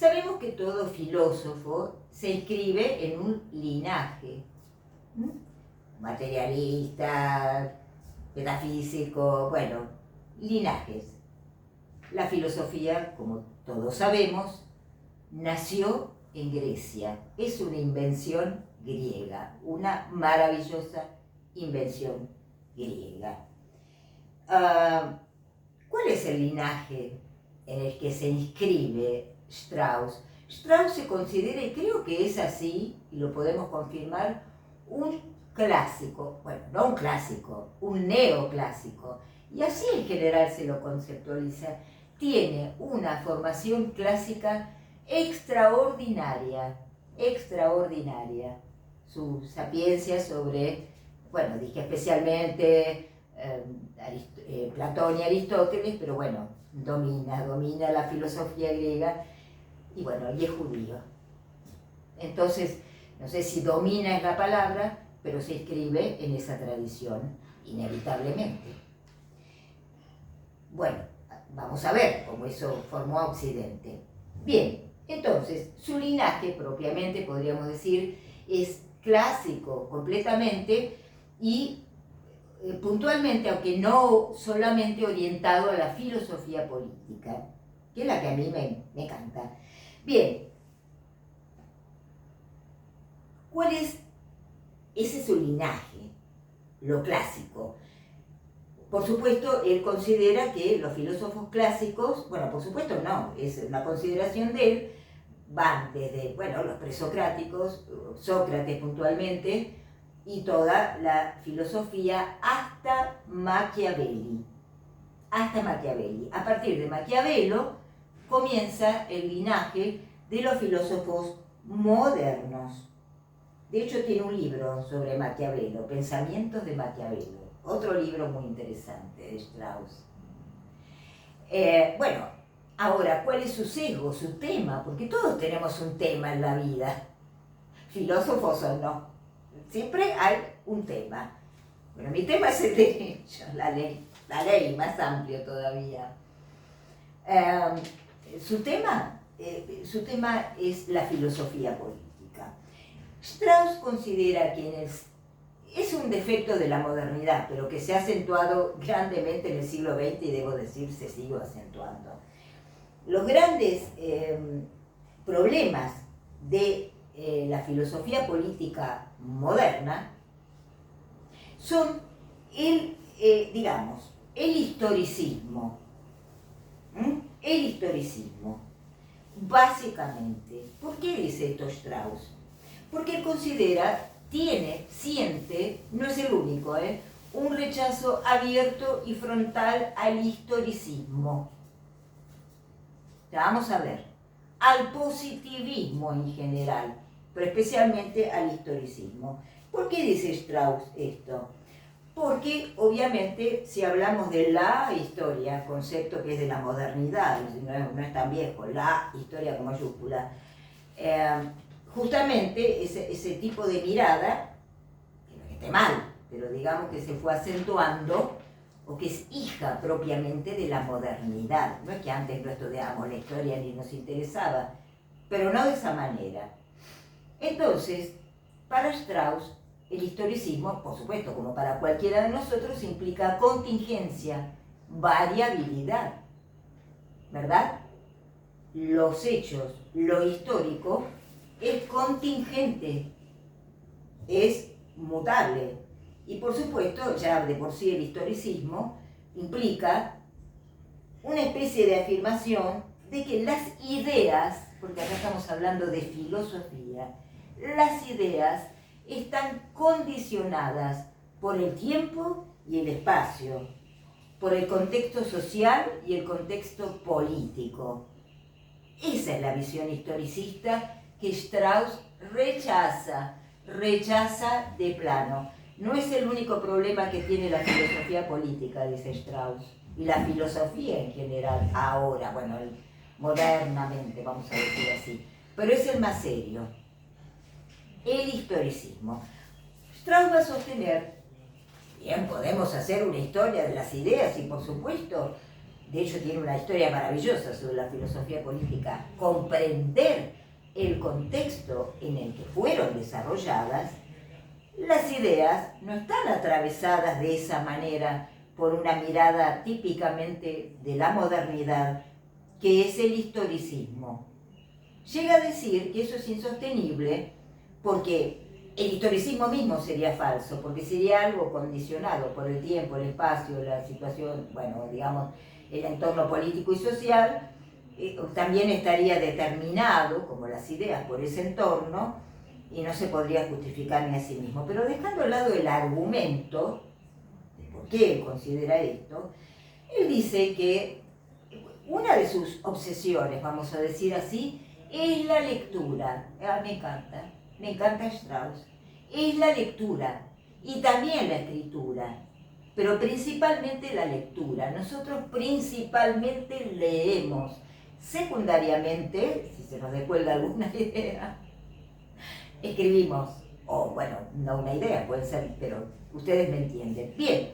Sabemos que todo filósofo se inscribe en un linaje, materialista, metafísico, bueno, linajes. La filosofía, como todos sabemos, nació en Grecia. Es una invención griega, una maravillosa invención griega. ¿Cuál es el linaje en el que se inscribe Strauss? Strauss se considera, y creo que es así, y lo podemos confirmar, un clásico, bueno, no un clásico, un neoclásico, y así en general se lo conceptualiza. Tiene una formación clásica extraordinaria, extraordinaria. Su sapiencia sobre, bueno, dije especialmente Platón y Aristóteles, pero bueno, domina la filosofía griega y bueno, y es judío. Entonces, no sé si domina es la palabra, pero se inscribe en esa tradición, inevitablemente. Bueno, vamos a ver cómo eso formó a Occidente. Bien, entonces, su linaje propiamente, podríamos decir, es clásico completamente y puntualmente, aunque no solamente orientado a la filosofía política, que es la que a mí me encanta. Bien, ¿cuál es? Ese es su linaje, lo clásico. Por supuesto, él considera que los filósofos clásicos, bueno, por supuesto no, es una consideración de él, van desde, bueno, los presocráticos, Sócrates puntualmente, y toda la filosofía hasta Machiavelli. Hasta Machiavelli. A partir de Maquiavelo comienza el linaje de los filósofos modernos. De hecho, tiene un libro sobre Maquiavelo, Pensamientos de Maquiavelo. Otro libro muy interesante de Strauss. Bueno, ahora, ¿cuál es su sesgo, su tema? Porque todos tenemos un tema en la vida, filósofos o no. Siempre hay un tema. Bueno, mi tema es el derecho, la ley más amplio todavía. Su tema es la filosofía política. Strauss considera que es un defecto de la modernidad, pero que se ha acentuado grandemente en el siglo XX y debo decir se sigue acentuando. Los grandes problemas de la filosofía política moderna son el historicismo. El historicismo, básicamente. ¿Por qué dice esto Strauss? Porque él considera, siente, no es el único, un rechazo abierto y frontal al historicismo. Ya vamos a ver, al positivismo en general, pero especialmente al historicismo. ¿Por qué dice Strauss esto? Porque obviamente si hablamos de la historia, concepto que es de la modernidad, no es tan viejo, la historia con mayúscula, justamente ese tipo de mirada, que no es que esté mal, pero digamos que se fue acentuando, o que es hija propiamente de la modernidad. No es que antes no estudiábamos la historia ni nos interesaba, pero no de esa manera. Entonces, para Strauss, el historicismo, por supuesto, como para cualquiera de nosotros, implica contingencia, variabilidad, ¿verdad? Los hechos, lo histórico, es contingente, es mutable. Y por supuesto, ya de por sí el historicismo implica una especie de afirmación de que las ideas, porque acá estamos hablando de filosofía, las ideas están condicionadas por el tiempo y el espacio, por el contexto social y el contexto político. Esa es la visión historicista que Strauss rechaza de plano. No es el único problema que tiene la filosofía política, dice Strauss, y la filosofía en general, ahora, bueno, modernamente, vamos a decir así, pero es el más serio. El historicismo. Strauss va a sostener, bien, podemos hacer una historia de las ideas y por supuesto de hecho tiene una historia maravillosa sobre la filosofía política, comprender el contexto en el que fueron desarrolladas, las ideas no están atravesadas de esa manera por una mirada típicamente de la modernidad, que es el historicismo. Llega a decir que eso es insostenible porque el historicismo mismo sería falso, porque sería algo condicionado por el tiempo, el espacio, la situación, bueno, digamos, el entorno político y social, también estaría determinado, como las ideas, por ese entorno, y no se podría justificar ni a sí mismo. Pero dejando al lado el argumento de por qué él considera esto, él dice que una de sus obsesiones, vamos a decir así, es la lectura. Me encanta Strauss. Es la lectura y también la escritura, pero principalmente la lectura. Nosotros principalmente leemos, secundariamente, si se nos descuelga alguna idea, escribimos, o bueno, no una idea, puede ser, pero ustedes me entienden. Bien,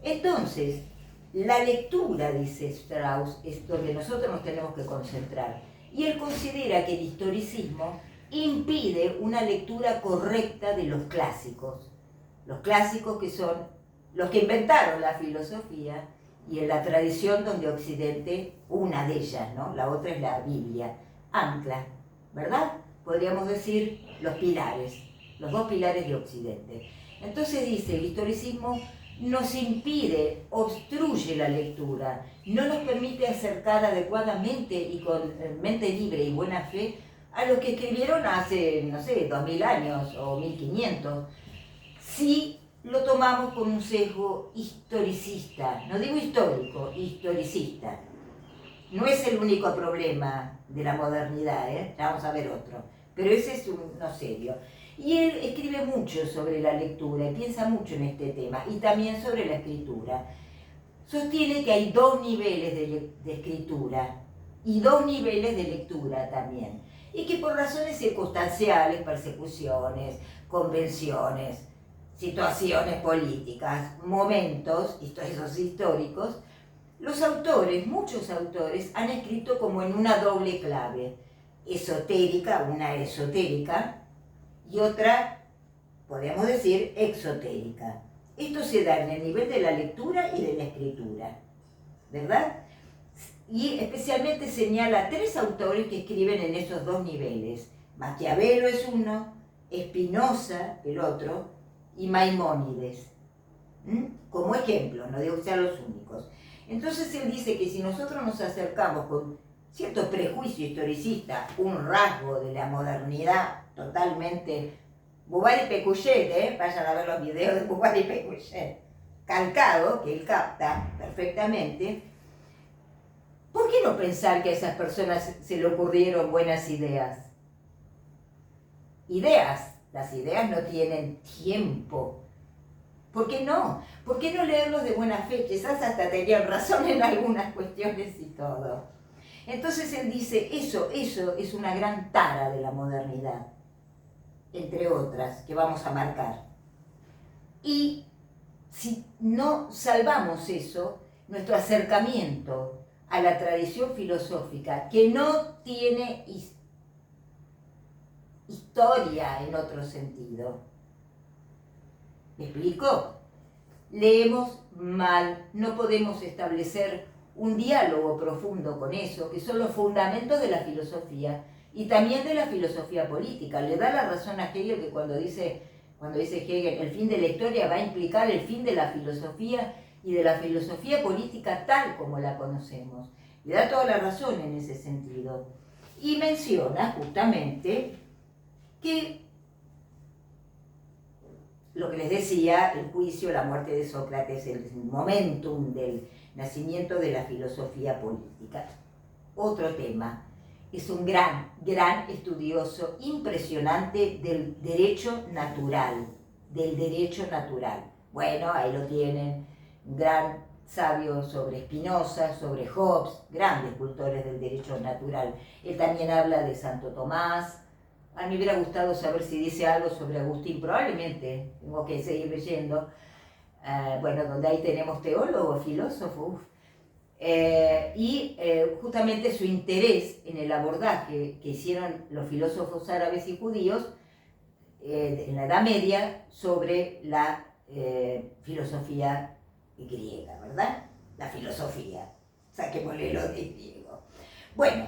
entonces, la lectura, dice Strauss, es donde nosotros nos tenemos que concentrar. Y él considera que el historicismo impide una lectura correcta de los clásicos. Los clásicos que son los que inventaron la filosofía y en la tradición donde Occidente, una de ellas, ¿no? La otra es la Biblia, ancla, ¿verdad? Podríamos decir los pilares, los dos pilares de Occidente. Entonces dice, el historicismo nos impide, obstruye la lectura, no nos permite acercar adecuadamente y con mente libre y buena fe a los que escribieron hace, no sé, 2000 años o 1500, si lo tomamos con un sesgo historicista, no digo histórico, historicista. No es el único problema de la modernidad, ya vamos a ver otro, pero ese es uno serio. Y él escribe mucho sobre la lectura y piensa mucho en este tema, y también sobre la escritura. Sostiene que hay dos niveles de escritura y dos niveles de lectura también, y que por razones circunstanciales, persecuciones, convenciones, situaciones políticas, momentos, esos históricos, los autores, muchos autores, han escrito como en una doble clave, esotérica, una esotérica, y otra, podemos decir, exotérica. Esto se da en el nivel de la lectura y de la escritura, ¿verdad? Y especialmente señala tres autores que escriben en esos dos niveles. Maquiavelo es uno, Spinoza el otro, y Maimónides, como ejemplo, no digo que sean los únicos. Entonces él dice que si nosotros nos acercamos con cierto prejuicio historicista, un rasgo de la modernidad totalmente, Bouvard y Pécuchet, vayan a ver los videos de Bouvard y Pécuchet, calcado, que él capta perfectamente, ¿por qué no pensar que a esas personas se le ocurrieron buenas ideas? Las ideas no tienen tiempo. ¿Por qué no? ¿Por qué no leerlos de buena fe? Quizás hasta tenían razón en algunas cuestiones y todo. Entonces él dice, eso es una gran tara de la modernidad, entre otras, que vamos a marcar. Y si no salvamos eso, nuestro acercamiento a la tradición filosófica, que no tiene historia en otro sentido. ¿Me explico? Leemos mal, no podemos establecer un diálogo profundo con eso, que son los fundamentos de la filosofía y también de la filosofía política. Le da la razón a Hegel que cuando dice Hegel, el fin de la historia va a implicar el fin de la filosofía y de la filosofía política tal como la conocemos. Le da toda la razón en ese sentido. Y menciona justamente que lo que les decía, el juicio, la muerte de Sócrates, el momentum del nacimiento de la filosofía política. Otro tema, es un gran estudioso, impresionante del derecho natural, Bueno, ahí lo tienen, un gran sabio sobre Spinoza, sobre Hobbes, grandes cultores del derecho natural. Él también habla de Santo Tomás. A mí me hubiera gustado saber si dice algo sobre Agustín, probablemente, tengo que seguir leyendo. Bueno, donde ahí tenemos teólogos, filósofos. Justamente su interés en el abordaje que hicieron los filósofos árabes y judíos en la Edad Media sobre la filosofía griega, ¿verdad? La filosofía, saquémosle lo de griego. Bueno,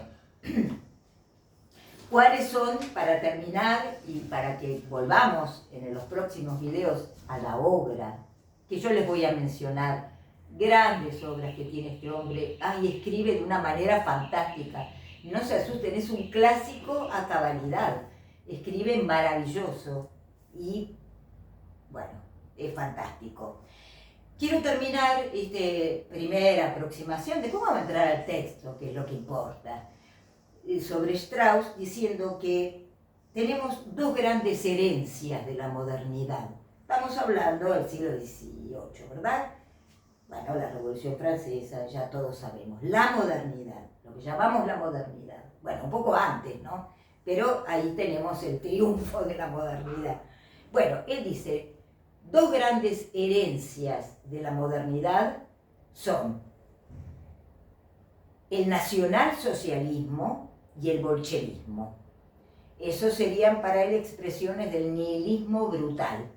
¿cuáles son, para terminar y para que volvamos en los próximos videos a la obra, que yo les voy a mencionar, grandes obras que tiene este hombre? Ay, escribe de una manera fantástica. No se asusten, es un clásico a cabalidad. Escribe maravilloso y, bueno, es fantástico. Quiero terminar esta primera aproximación, después vamos a entrar al texto, que es lo que importa, sobre Strauss, diciendo que tenemos dos grandes herencias de la modernidad. Estamos hablando del siglo XVIII, ¿verdad? Bueno, la Revolución Francesa, ya todos sabemos. La modernidad, lo que llamamos la modernidad. Bueno, un poco antes, ¿no? Pero ahí tenemos el triunfo de la modernidad. Bueno, él dice, dos grandes herencias de la modernidad son el nacionalsocialismo y el bolchevismo. Esos serían para él expresiones del nihilismo brutal,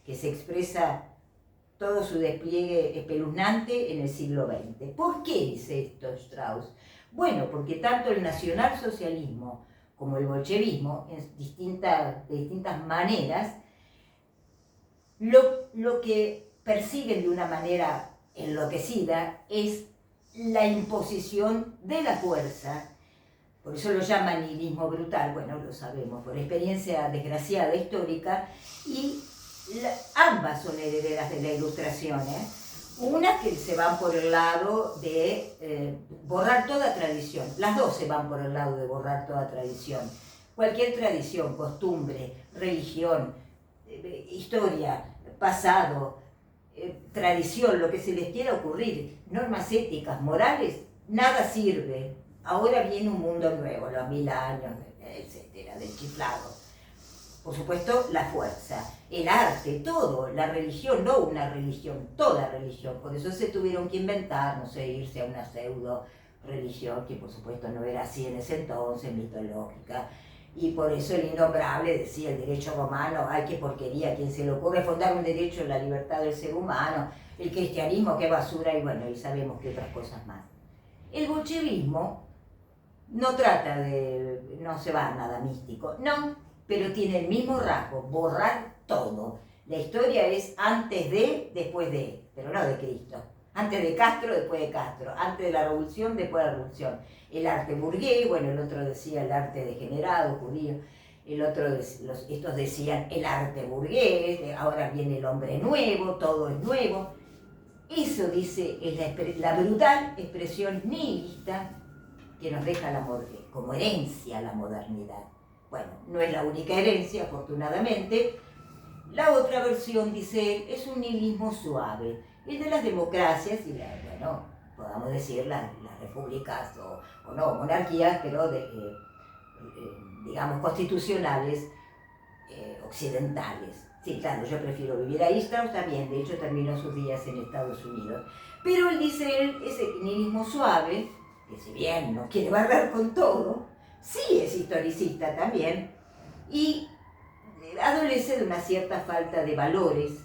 que se expresa todo su despliegue espeluznante en el siglo XX. ¿Por qué dice esto Strauss? Bueno, porque tanto el nacionalsocialismo como el bolchevismo, de distintas maneras, lo que persiguen de una manera enloquecida es la imposición de la fuerza. Por eso lo llaman nihilismo brutal, bueno, lo sabemos, por experiencia desgraciada histórica, y ambas son herederas de la Ilustración, Una que se van por el lado de borrar toda tradición, las dos se van por el lado de borrar toda tradición. Cualquier tradición, costumbre, religión, historia, pasado, tradición, lo que se les quiera ocurrir, normas éticas, morales, nada sirve. Ahora viene un mundo nuevo, los 1000 años, etcétera, del chiflado. Por supuesto, la fuerza, el arte, todo, la religión, no una religión, toda religión. Por eso se tuvieron que inventar, no sé, irse a una pseudo religión, que por supuesto no era así en ese entonces, mitológica. Y por eso el innombrable decía, el derecho romano, ay, qué porquería, ¿a quién se le ocurre fundar un derecho en la libertad del ser humano? El cristianismo, qué basura, y bueno, y sabemos que otras cosas más. El bolchevismo no trata de, no se va a nada místico, no, pero tiene el mismo rasgo, borrar todo. La historia es antes de, después de, pero no de Cristo. Antes de Castro, después de Castro. Antes de la revolución, después de la revolución. El arte burgués, bueno, el otro decía el arte degenerado, judío. El otro, estos decían el arte burgués, ahora viene el hombre nuevo, todo es nuevo. Eso, dice, es la brutal expresión nihilista que nos deja como herencia la modernidad. Bueno, no es la única herencia, afortunadamente. La otra versión, dice él, es un nihilismo suave, el de las democracias y bueno, podamos decir las repúblicas o no, monarquías, pero digamos constitucionales occidentales. Sí, claro, yo prefiero vivir ahí. Strauss también, de hecho terminó sus días en Estados Unidos. Pero él dice, ese nihilismo suave, que si bien no quiere barrer con todo, sí es historicista también, y adolece de una cierta falta de valores,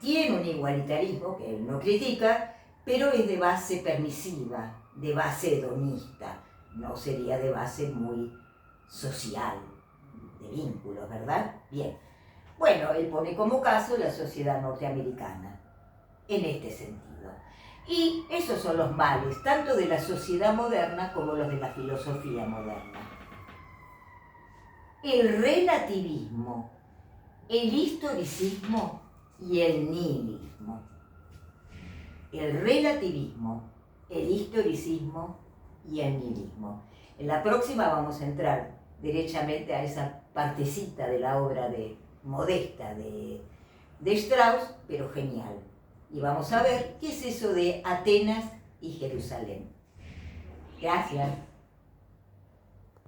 tiene un igualitarismo que él no critica, pero es de base permisiva, de base hedonista, no sería de base muy social, de vínculos, ¿verdad? Bien. Bueno, él pone como caso la sociedad norteamericana, en este sentido. Y esos son los males, tanto de la sociedad moderna como los de la filosofía moderna. El relativismo, el historicismo y el nihilismo. El relativismo, el historicismo y el nihilismo. En la próxima vamos a entrar derechamente a esa partecita de la obra modesta de Strauss, pero genial. Y vamos a ver qué es eso de Atenas y Jerusalén. Gracias.